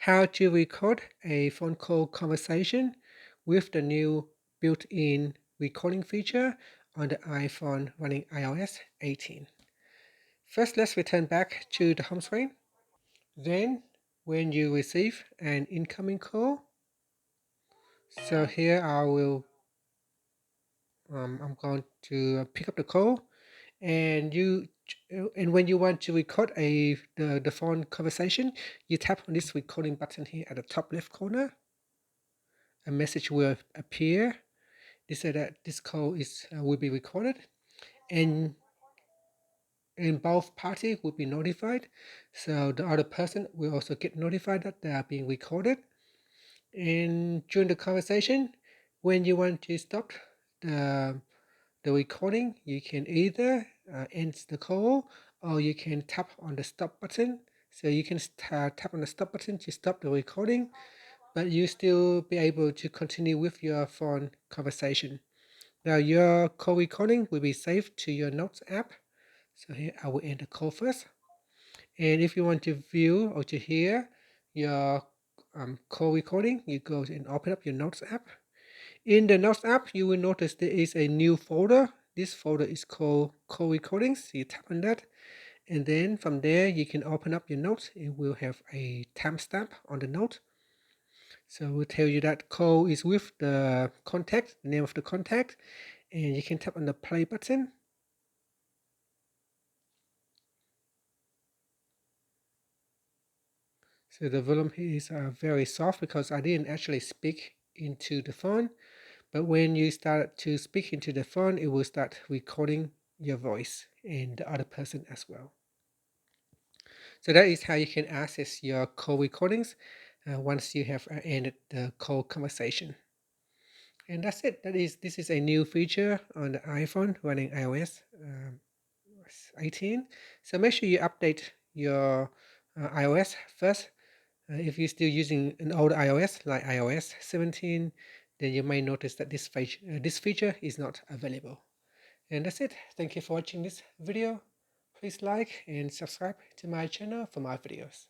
how to record a phone call conversation with the new built-in recording feature on the iPhone running iOS 18. First, let's return back to the home screen. Then, when you receive an incoming call, so here I'm going to pick up the call, and when you want to record the phone conversation, you tap on this recording button here at the top left corner. A message will appear. They say that this call will be recorded, and both parties will be notified. So the other person will also get notified that they are being recorded. And during the conversation, when you want to stop the recording, you can either end the call, or you can tap on the stop button. So you can tap on the stop button to stop the recording, but you still be able to continue with your phone conversation. Now your call recording will be saved to your Notes app. So here I will end the call first. And if you want to view or to hear your call recording, you go and open up your Notes app. In the Notes app, you will notice there is a new folder. This folder is called Call Recordings. You tap on that, and then from there you can open up your notes. It will have a timestamp on the note. So it will tell you that call is with the contact, the name of the contact, and you can tap on the play button. So the volume here is very soft because I didn't actually speak into the phone, but when you start to speak into the phone, it will start recording your voice and the other person as well. So that is how you can access your call recordings once you have ended the call conversation. And that's it. This is a new feature on the iPhone running iOS 18. So make sure you update your iOS first. If you're still using an old iOS like iOS 17, then you may notice that this feature is not available. And that's it. Thank you for watching this video. Please like and subscribe to my channel for more videos.